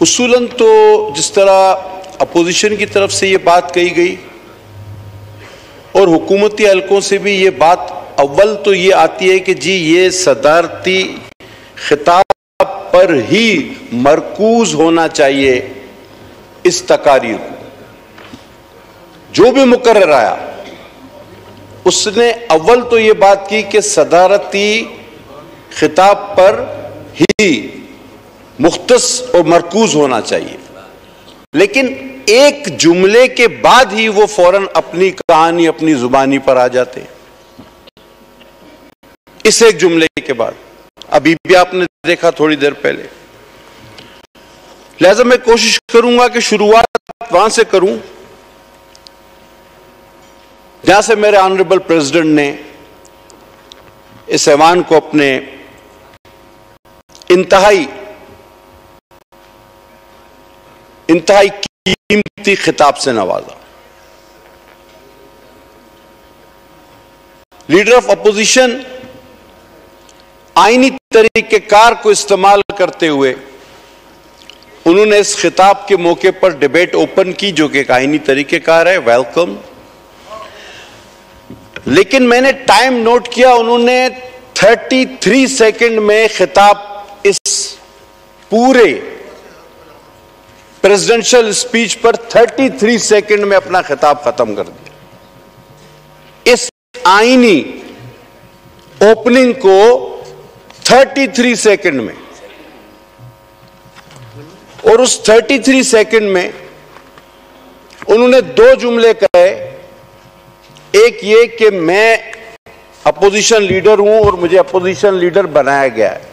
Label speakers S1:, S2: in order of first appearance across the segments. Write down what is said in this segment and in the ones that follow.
S1: اصولاً تو جس طرح اپوزیشن کی طرف سے یہ بات کہی گئی اور حکومتی حلقوں سے بھی یہ بات اول تو یہ آتی ہے کہ جی یہ صدارتی خطاب پر ہی مرکوز ہونا چاہیے اس تقاریر کو. جو بھی مقرر آیا اس نے اول تو یہ بات کی کہ صدارتی خطاب پر ہی مختص اور مرکوز ہونا چاہیے، لیکن ایک جملے کے بعد ہی وہ فوراً اپنی کہانی اپنی زبانی پر آ جاتے ہیں. اس ایک جملے کے بعد ابھی بھی آپ نے دیکھا تھوڑی دیر پہلے. لہذا میں کوشش کروں گا کہ شروعات وہاں سے کروں جہاں سے میرے آنریبل پریزیڈنٹ نے اس ایوان کو اپنے انتہائی قیمتی خطاب سے نوازا. لیڈر آف اپوزیشن آئینی طریقہ کار کو استعمال کرتے ہوئے انہوں نے اس خطاب کے موقع پر ڈیبیٹ اوپن کی، جو کہ ایک آئینی طریقہ کار ہے، ویلکم. لیکن میں نے ٹائم نوٹ کیا، انہوں نے 33 سیکنڈ میں خطاب اس پورے پریزیڈنشل اسپیچ پر 33 سیکنڈ میں اپنا خطاب ختم کر دیا. اس آئینی اوپننگ کو 33 سیکنڈ میں، اور اس 33 سیکنڈ میں انہوں نے 2 جملے کہے. ایک یہ کہ میں اپوزیشن لیڈر ہوں اور مجھے اپوزیشن لیڈر بنایا گیا ہے.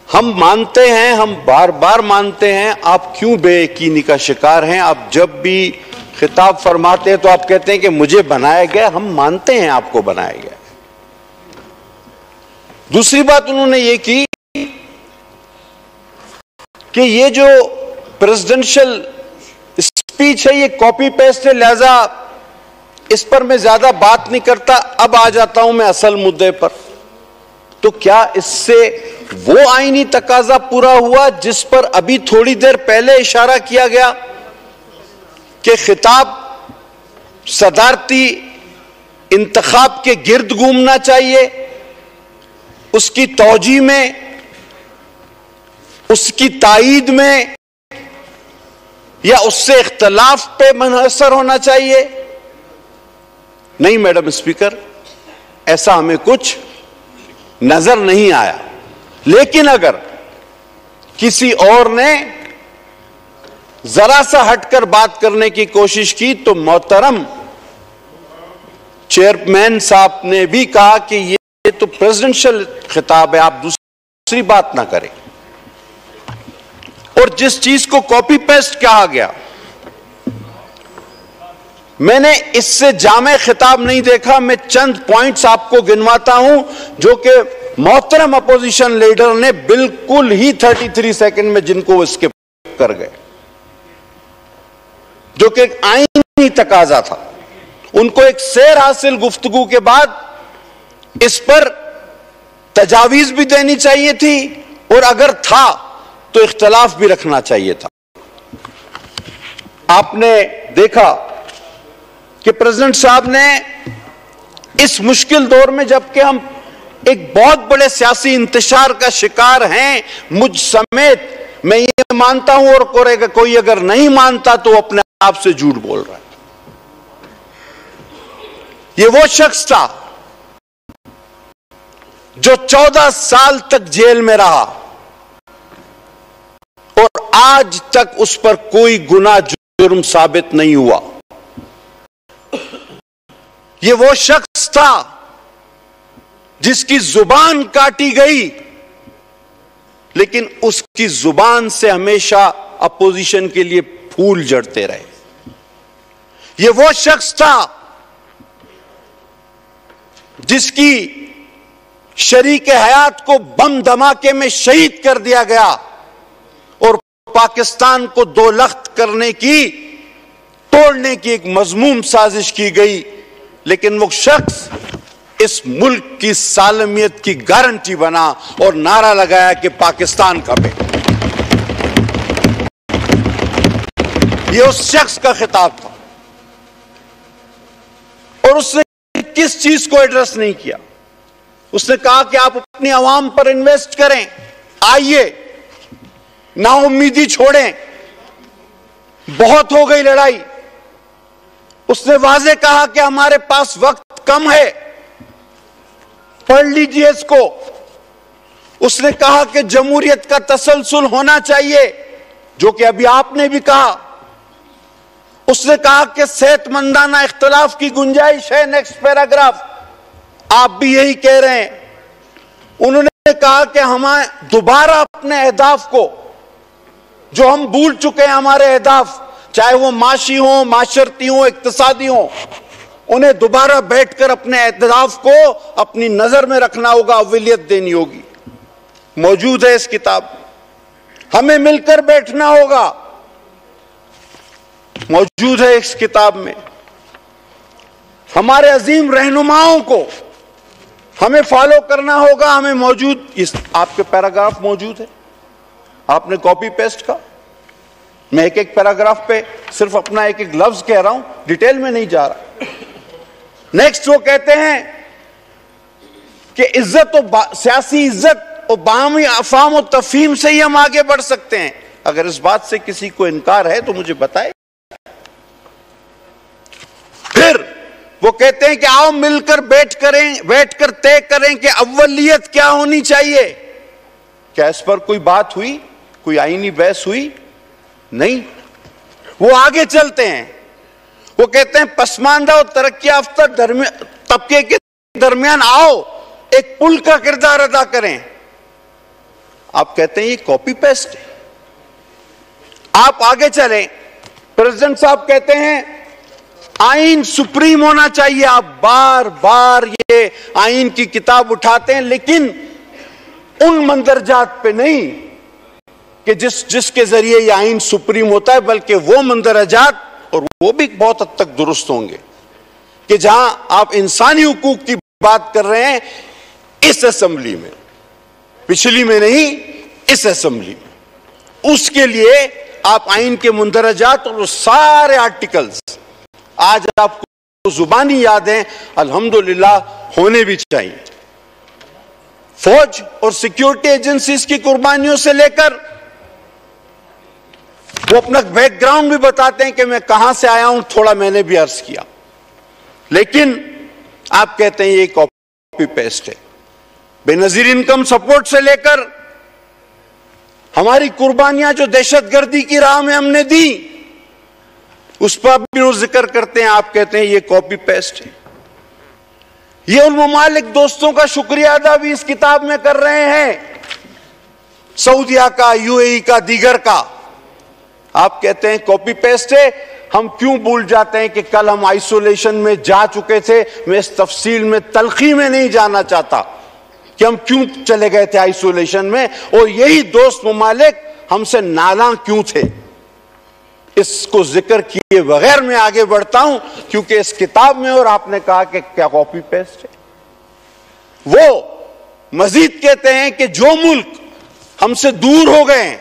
S1: ہم مانتے ہیں، ہم بار بار مانتے ہیں، آپ کیوں بے یقینی کا شکار ہیں؟ آپ جب بھی خطاب فرماتے ہیں تو آپ کہتے ہیں کہ مجھے بنایا گیا. ہم مانتے ہیں آپ کو بنایا گیا. دوسری بات انہوں نے یہ کی کہ یہ جو پریزیڈنشل اسپیچ ہے یہ کاپی پیسٹ ہے، لہذا اس پر میں زیادہ بات نہیں کرتا، اب آ جاتا ہوں میں اصل مدعے پر. تو کیا اس سے وہ آئینی تقاضا پورا ہوا جس پر ابھی تھوڑی دیر پہلے اشارہ کیا گیا کہ خطاب صدارتی انتخاب کے گرد گھومنا چاہیے، اس کی توجیہ میں، اس کی تائید میں، یا اس سے اختلاف پہ منحصر ہونا چاہیے؟ نہیں میڈم اسپیکر، ایسا ہمیں کچھ نظر نہیں آیا. لیکن اگر کسی اور نے ذرا سا ہٹ کر بات کرنے کی کوشش کی تو محترم چیئرمین صاحب نے بھی کہا کہ یہ تو پریزیڈنشل خطاب ہے، آپ دوسری بات نہ کریں. اور جس چیز کو کاپی پیسٹ کہا گیا، میں نے اس سے جامع خطاب نہیں دیکھا. میں چند پوائنٹس آپ کو گنواتا ہوں جو کہ محترم اپوزیشن لیڈر نے بالکل ہی 33 سیکنڈ میں جن کو وہ اسکپ کر گئے، جو کہ ایک آئینی تقاضا تھا. ان کو ایک سیر حاصل گفتگو کے بعد اس پر تجاویز بھی دینی چاہیے تھی، اور اگر تھا تو اختلاف بھی رکھنا چاہیے تھا. آپ نے دیکھا کہ پریزیڈنٹ صاحب نے اس مشکل دور میں، جبکہ ہم ایک بہت بڑے سیاسی انتشار کا شکار ہیں، مجھ سمیت، میں یہ مانتا ہوں اور کوئی اگر نہیں مانتا تو اپنے آپ سے جھوٹ بول رہا ہے. یہ وہ شخص تھا جو 14 سال تک جیل میں رہا اور آج تک اس پر کوئی گناہ جرم ثابت نہیں ہوا. یہ وہ شخص تھا جس کی زبان کاٹی گئی، لیکن اس کی زبان سے ہمیشہ اپوزیشن کے لیے پھول جھڑتے رہے. یہ وہ شخص تھا جس کی شریک حیات کو بم دھماکے میں شہید کر دیا گیا اور پاکستان کو 2 لخت کرنے کی، توڑنے کی ایک مذموم سازش کی گئی. لیکن وہ شخص اس ملک کی سالمیت کی گارنٹی بنا اور نعرہ لگایا کہ پاکستان کا بیٹا. یہ اس شخص کا خطاب تھا، اور اس نے کس چیز کو ایڈریس نہیں کیا؟ اس نے کہا کہ آپ اپنی عوام پر انویسٹ کریں، آئیے، نا امیدی چھوڑیں، بہت ہو گئی لڑائی۔ اس نے واضح کہا کہ ہمارے پاس وقت کم ہے، پڑھ لیجئے اس کو۔ اس نے کہا کہ جمہوریت کا تسلسل ہونا چاہیے، جو کہ ابھی آپ نے بھی کہا۔ اس نے کہا کہ صحت مندانہ اختلاف کی گنجائش ہے، نیکسٹ پیراگراف، آپ بھی یہی کہہ رہے ہیں۔ انہوں نے کہا کہ ہمیں دوبارہ اپنے اہداف کو، جو ہم بھول چکے ہیں ہمارے اہداف، چاہے وہ معاشی ہوں، معاشرتی ہوں، اقتصادی ہوں، انہیں دوبارہ بیٹھ کر اپنے اہداف کو اپنی نظر میں رکھنا ہوگا، اولویت دینی ہوگی۔ موجود ہے اس کتاب، ہمیں مل کر بیٹھنا ہوگا، موجود ہے اس کتاب میں۔ ہمارے عظیم رہنماؤں کو ہمیں فالو کرنا ہوگا، ہمیں موجود، آپ کے پیراگراف موجود ہے، آپ نے کاپی پیسٹ کا۔ میں ایک ایک پیراگراف پہ صرف اپنا ایک ایک لفظ کہہ رہا ہوں، ڈیٹیل میں نہیں جا رہا۔ نیکسٹ وہ کہتے ہیں کہ عزت و سیاسی عزت اور باہمی افہام و تفہیم سے ہی ہم آگے بڑھ سکتے ہیں۔ اگر اس بات سے کسی کو انکار ہے تو مجھے بتائے۔ پھر وہ کہتے ہیں کہ آؤ مل کر بیٹھ کر طے کریں کہ اولیت کیا ہونی چاہیے۔ کیا اس پر کوئی بات ہوئی، کوئی آئینی بحث ہوئی؟ نہیں۔ وہ آگے چلتے ہیں، وہ کہتے ہیں پسماندہ اور ترقی یافتہ طبقے کے درمیان آؤ ایک پل کا کردار ادا کریں۔ آپ کہتے ہیں یہ کاپی پیسٹ ہے۔ آپ آگے چلیں، پریزیڈنٹ صاحب کہتے ہیں آئین سپریم ہونا چاہیے۔ آپ بار بار یہ آئین کی کتاب اٹھاتے ہیں، لیکن ان مندرجات پہ نہیں کہ جس کے ذریعے یہ آئین سپریم ہوتا ہے، بلکہ وہ مندرجات، اور وہ بھی بہت حد تک درست ہوں گے، کہ جہاں آپ انسانی حقوق کی بات کر رہے ہیں اس اسمبلی میں، پچھلی میں نہیں، اس اسمبلی میں، اس کے لیے آپ آئین کے مندرجات اور سارے آرٹیکلز آج آپ کو زبانی یاد ہیں، الحمدللہ ہونے بھی چاہیے۔ فوج اور سیکیورٹی ایجنسیز کی قربانیوں سے لے کر وہ اپنا بیک گراؤنڈ بھی بتاتے ہیں کہ میں کہاں سے آیا ہوں، تھوڑا میں نے بھی عرض کیا، لیکن آپ کہتے ہیں یہ کاپی پیسٹ ہے۔ بے نظیر انکم سپورٹ سے لے کر ہماری قربانیاں جو دہشت گردی کی راہ میں ہم نے دی، اس پر بھی وہ ذکر کرتے ہیں، آپ کہتے ہیں یہ کاپی پیسٹ ہے۔ یہ ان ممالک دوستوں کا شکریہ ادا بھی اس کتاب میں کر رہے ہیں، سعودیہ کا، یو اے ای کا، دیگر کا۔ آپ کہتے ہیں کاپی پیسٹ ہے۔ ہم کیوں بھول جاتے ہیں کہ کل ہم آئسولیشن میں جا چکے تھے؟ میں اس تفصیل میں تلخی میں نہیں جانا چاہتا کہ ہم کیوں چلے گئے تھے آئسولیشن میں، اور یہی دوست ممالک ہم سے نالاں کیوں تھے۔ اس کو ذکر کیے بغیر میں آگے بڑھتا ہوں، کیونکہ اس کتاب میں، اور آپ نے کہا کہ کیا کاپی پیسٹ ہے، وہ مزید کہتے ہیں کہ جو ملک ہم سے دور ہو گئے ہیں،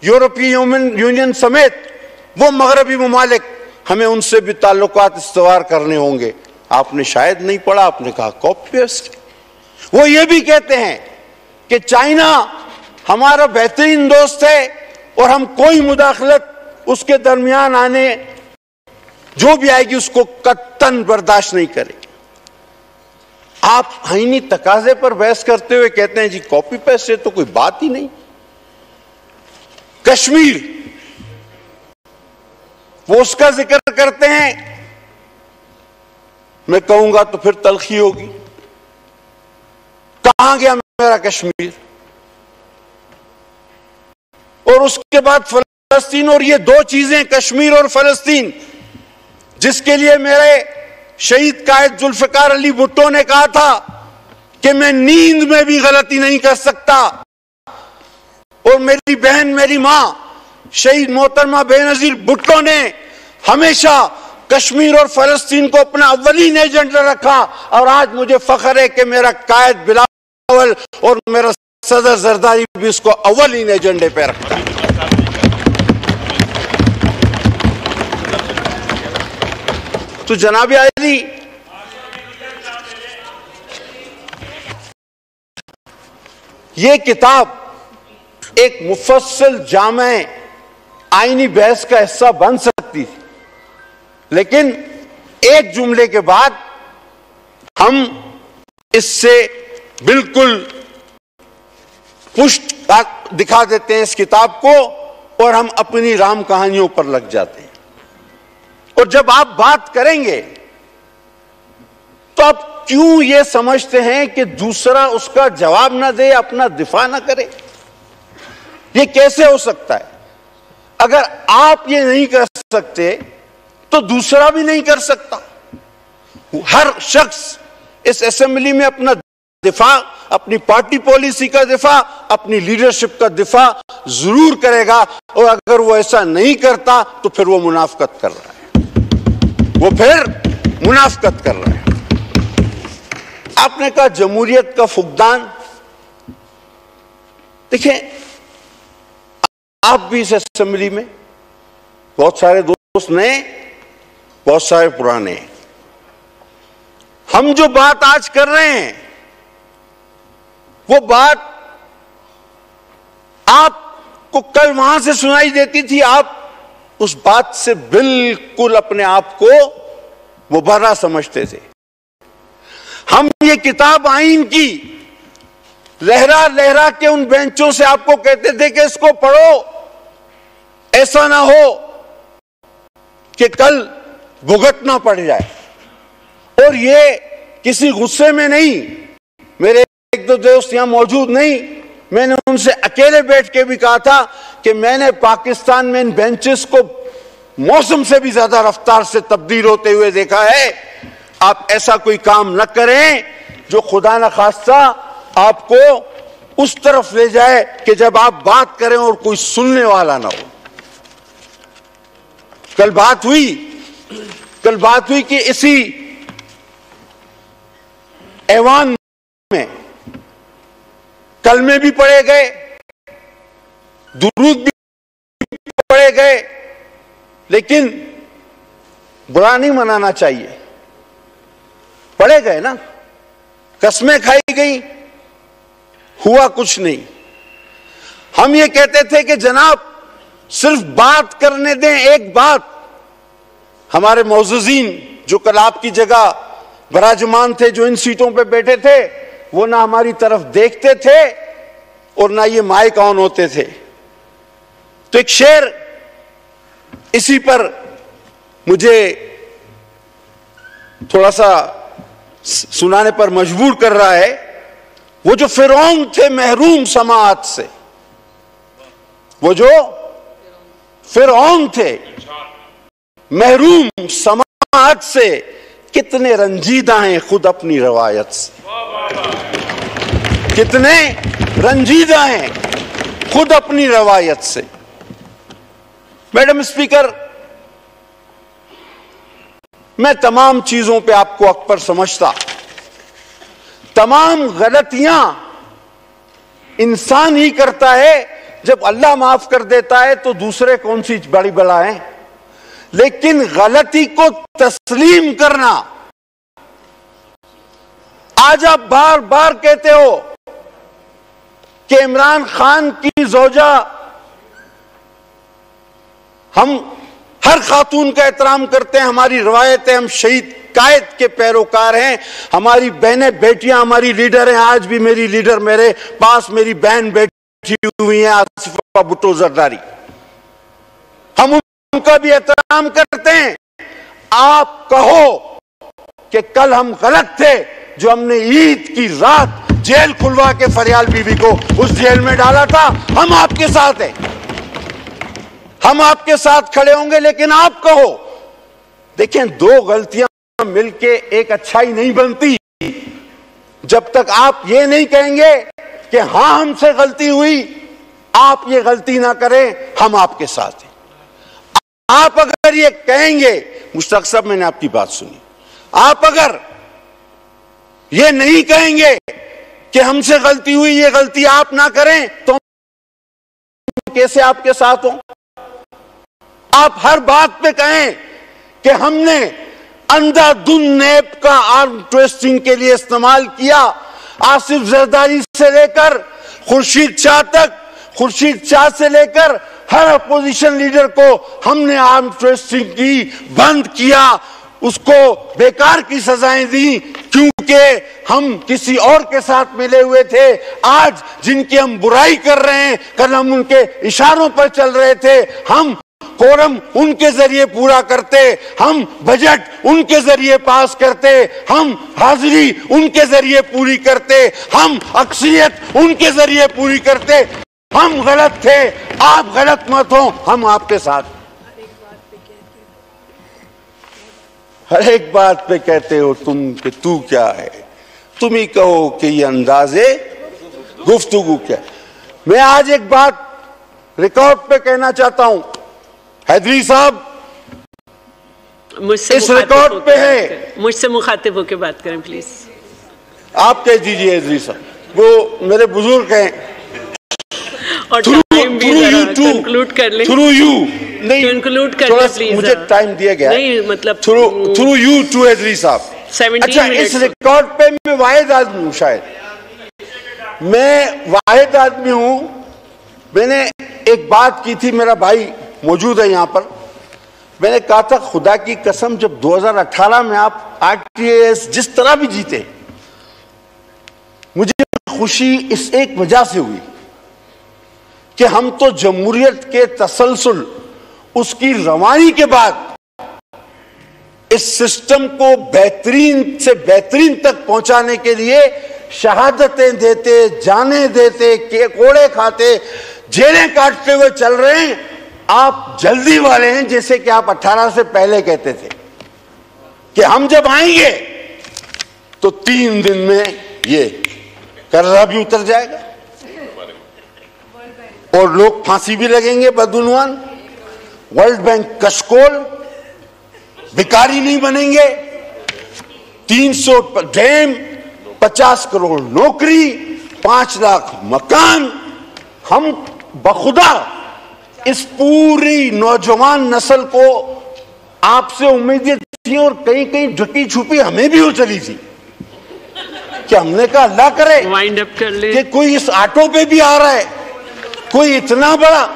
S1: یورپی یونین سمیت وہ مغربی ممالک، ہمیں ان سے بھی تعلقات استوار کرنے ہوں گے۔ آپ نے شاید نہیں پڑھا، آپ نے کہا کاپی پیسٹ۔ وہ یہ بھی کہتے ہیں کہ چائنا ہمارا بہترین دوست ہے، اور ہم کوئی مداخلت اس کے درمیان آنے جو بھی آئے گی اس کو قطعاً برداشت نہیں کریں گے۔ آپ آئینی تقاضے پر بحث کرتے ہوئے کہتے ہیں جی کاپی پیسٹ ہے، تو کوئی بات ہی نہیں۔ کشمیر، وہ اس کا ذکر کرتے ہیں، میں کہوں گا تو پھر تلخی ہوگی، کہاں گیا میرا کشمیر؟ اور اس کے بعد فلسطین، اور یہ دو چیزیں، کشمیر اور فلسطین، جس کے لیے میرے شہید قائد ذوالفقار علی بھٹو نے کہا تھا کہ میں نیند میں بھی غلطی نہیں کر سکتا، اور میری بہن، میری ماں شہید محترمہ بے نظیر بھٹو نے ہمیشہ کشمیر اور فلسطین کو اپنا اولین ایجنڈا رکھا، اور آج مجھے فخر ہے کہ میرا قائد بلاول اور میرا صدر زرداری بھی اس کو اولین ایجنڈے پہ رکھتا ہے۔ تو جناب عالی یہ کتاب ایک مفصل جامع آئینی بحث کا حصہ بن سکتی تھی، لیکن ایک جملے کے بعد ہم اس سے بالکل پشت دکھا دیتے ہیں اس کتاب کو، اور ہم اپنی رام کہانیوں پر لگ جاتے ہیں۔ اور جب آپ بات کریں گے تو آپ کیوں یہ سمجھتے ہیں کہ دوسرا اس کا جواب نہ دے، اپنا دفاع نہ کرے؟ یہ کیسے ہو سکتا ہے؟ اگر آپ یہ نہیں کر سکتے تو دوسرا بھی نہیں کر سکتا۔ ہر شخص اس اسمبلی میں اپنا دفاع، اپنی پارٹی پالیسی کا دفاع، اپنی لیڈرشپ کا دفاع ضرور کرے گا، اور اگر وہ ایسا نہیں کرتا تو پھر وہ منافقت کر رہا ہے، وہ پھر منافقت کر رہا ہے۔ آپ نے کہا جمہوریت کا فقدان، دیکھیں آپ بھی اس اسمبلی میں بہت سارے دوست نئے، بہت سارے پرانے ہیں۔ ہم جو بات آج کر رہے ہیں وہ بات آپ کو کل وہاں سے سنائی دیتی تھی، آپ اس بات سے بالکل اپنے آپ کو مبرہ سمجھتے تھے۔ ہم یہ کتاب آئین کی لہرا لہرا کے ان بینچوں سے آپ کو کہتے تھے کہ اس کو پڑھو، ایسا نہ ہو کہ کل بھگتنا پڑ جائے۔ اور یہ کسی غصے میں نہیں، میرے ایک دو دوست یہاں موجود نہیں، میں نے ان سے اکیلے بیٹھ کے بھی کہا تھا کہ میں نے پاکستان میں ان بینچز کو موسم سے بھی زیادہ رفتار سے تبدیل ہوتے ہوئے دیکھا ہے۔ آپ ایسا کوئی کام نہ کریں جو خدا نخواستہ آپ کو اس طرف لے جائے کہ جب آپ بات کریں اور کوئی سننے والا نہ ہو۔ کل بات ہوئی کہ اسی ایوان میں کلمے بھی پڑھے گئے، درود بھی پڑھے گئے، لیکن برا نہیں منانا چاہیے، پڑھے گئے نا، قسمیں کھائی گئی، ہوا کچھ نہیں۔ ہم یہ کہتے تھے کہ جناب صرف بات کرنے دیں، ایک بات۔ ہمارے معززین جو کل آپ کی جگہ براجمان تھے، جو ان سیٹوں پہ بیٹھے تھے، وہ نہ ہماری طرف دیکھتے تھے اور نہ یہ مائک آن ہوتے تھے۔ تو ایک شعر اسی پر مجھے تھوڑا سا سنانے پر مجبور کر رہا ہے۔ وہ جو فرعون تھے محروم سماعت سے، وہ جو فرعون تھے محروم سماعت سے، کتنے رنجیدہ ہیں خود اپنی روایت سے، کتنے رنجیدہ ہیں خود اپنی روایت سے۔ میڈم اسپیکر، میں تمام چیزوں پہ آپ کو حق پر سمجھتا، تمام غلطیاں انسان ہی کرتا ہے، جب اللہ معاف کر دیتا ہے تو دوسرے کون سی بڑی بلا ہیں، لیکن غلطی کو تسلیم کرنا، آج آپ بار بار کہتے ہو کہ عمران خان کی زوجہ، ہم ہر خاتون کا احترام کرتے ہیں، ہماری روایت ہے، ہم شہید قائد کے پیروکار ہیں، ہماری بہنیں بیٹیاں ہماری لیڈر ہیں۔ آج بھی میری لیڈر میرے پاس، میری بہن بیٹھی ہوئی ہیں آصفہ بھٹو زرداری، ہم ان کا بھی احترام کرتے ہیں۔ آپ کہو کہ کل ہم غلط تھے جو ہم نے عید کی رات جیل کھلوا کے فریال بی بی کو اس جیل میں ڈالا تھا، ہم آپ کے ساتھ ہیں، ہم آپ کے ساتھ کھڑے ہوں گے۔ لیکن آپ کہو، دیکھیں دو غلطیاں مل کے ایک اچھائی نہیں بنتی، جب تک آپ یہ نہیں کہیں گے کہ ہاں ہم سے غلطی ہوئی، آپ یہ غلطی نہ کریں، ہم آپ کے ساتھ ہیں۔ آپ اگر یہ کہیں گے، مشتاق صاحب میں نے آپ کی بات سنی، آپ اگر یہ نہیں کہیں گے کہ ہم سے غلطی ہوئی، یہ غلطی آپ نہ کریں، تو ہم کیسے آپ کے ساتھ ہوں؟ آپ ہر بات پہ کہیں کہ ہم نے
S2: اندھا دھند نیب کا آرم ٹویسٹنگ کے لیے استعمال کیا. آصف زرداری سے لے کر خورشید شاہ تک، خورشید شاہ سے لے کر ہر اپوزیشن لیڈر کو ہم نے آرم ٹویسٹنگ کی، بند کیا، اس کو بیکار کی سزائیں دی کیونکہ ہم کسی اور کے ساتھ ملے ہوئے تھے. آج جن کی ہم برائی کر رہے ہیں، کل ہم ان کے اشاروں پر چل رہے تھے. ہم کورم ان کے ذریعے پورا کرتے، ہم بجٹ ان کے ذریعے پاس کرتے، ہم حاضری ان کے ذریعے پوری کرتے، ہم اکثریت ان کے ذریعے پوری کرتے. ہم غلط تھے، آپ غلط مت ہوں، ہم آپ کے ساتھ. ہر ایک بات پہ کہتے ہو تم کہ تو کیا ہے، تم ہی کہو کہ یہ انداز گفتگو کیا. میں آج ایک بات ریکارڈ پہ کہنا چاہتا ہوں. حیدری صاحب اس ریکارڈ پہ ہے،
S3: مجھ سے مخاطب ہو کے بات کریں پلیز.
S2: آپ کہہ دیجئے حیدری صاحب، وہ میرے بزرگ ہیں.
S3: اور ٹائم بھی ذرا کنکلوڈ کر لیں.
S2: تھرو یو نہیں،
S3: کنکلوڈ کر لیں پلیز.
S2: مجھے ٹائم دیا گیا
S3: نہیں مطلب
S2: تھرو یو ٹو حیدری صاحب.
S3: 17
S2: اچھا، اس ریکارڈ پہ میں واحد آدمی ہوں، شاید میں واحد آدمی ہوں. میں نے ایک بات کی تھی، میرا بھائی موجود ہے یہاں پر. میں نے کہا تھا خدا کی قسم جب 2018 میں آپ RTAS جس طرح بھی جیتے، مجھے خوشی اس ایک وجہ سے ہوئی کہ ہم تو جمہوریت کے تسلسل، اس کی روانی کے بعد اس سسٹم کو بہترین سے بہترین تک پہنچانے کے لیے شہادتیں دیتے، جانیں دیتے، کوڑے کھاتے، جیلیں کاٹتے ہوئے چل رہے ہیں. آپ جلدی والے ہیں، جیسے کہ آپ 18 سے پہلے کہتے تھے کہ ہم جب آئیں گے تو 3 دن میں یہ قرضہ بھی اتر جائے گا اور لوگ پھانسی بھی لگیں گے بدعنوان. ورلڈ بینک کشکول، بیکاری نہیں بنیں گے، 300 ڈیم، 50 کروڑ نوکری، 5 لاکھ مکان. ہم بخدا اس پوری نوجوان نسل کو آپ سے امیدیں تھی، اور کہیں کہیں ڈھکی چھپی ہمیں بھی ہو چلی تھی کہ ہم نے کہا اللہ کرے کہ کوئی اس آٹو پہ بھی آ رہا ہے، کوئی اتنا بڑا.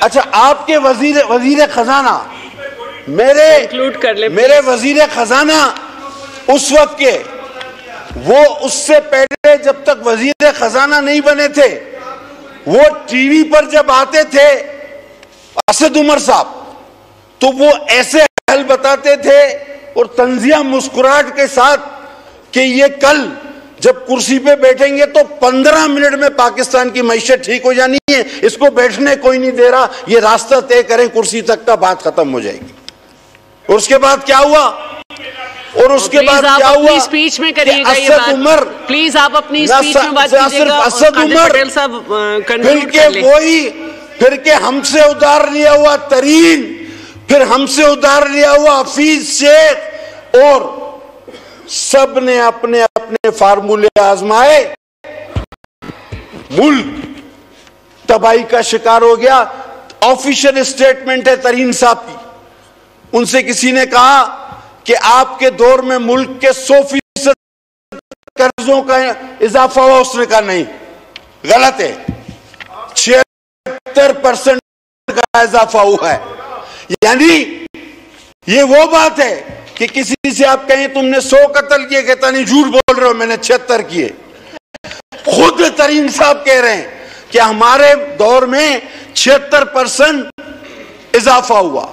S2: اچھا، آپ کے وزیر خزانہ، میرے وزیر خزانہ اس وقت کے، وہ اس سے پہلے جب تک وزیر خزانہ نہیں بنے تھے، وہ ٹی وی پر جب آتے تھے اسد عمر صاحب، تو وہ ایسے حل بتاتے تھے اور طنزیہ مسکراہٹ کے ساتھ کہ یہ کل جب کرسی پہ بیٹھیں گے تو 15 منٹ میں پاکستان کی معیشت ٹھیک ہو جانی ہے، اس کو بیٹھنے کوئی نہیں دے رہا، یہ راستہ طے کریں کرسی تک کا، بات ختم ہو جائے گی. اور اس کے بعد کیا ہوا؟ اور اس کے بعد کیا ہوا؟
S3: اسپیچ میں کریے گا یہ بات پلیز، آپ اپنی اسپیچ میں بات کیجئے گا.
S2: اسد عمر پھر کہ ہم سے ادھار لیا ہوا ترین، پھر ہم سے ادھار لیا ہوا حفیظ شیخ، اور سب نے اپنے اپنے فارمولے آزمائے. ملک تباہی کا شکار ہو گیا. آفیشل اسٹیٹمنٹ ہے ترین صاحب کی، ان سے کسی نے کہا کہ آپ کے دور میں ملک کے 100% قرضوں کا اضافہ ہوا. اس نے کہا نہیں، غلط ہے، 76% کا اضافہ ہوا ہے. یعنی یہ وہ بات ہے کہ کسی سے آپ کہیں تم نے 100 قتل کیے، کہتا نہیں جھوٹ بول رہے ہو، میں نے 76 کیے. خود ترین صاحب کہہ رہے ہیں کہ ہمارے دور میں 76% اضافہ ہوا.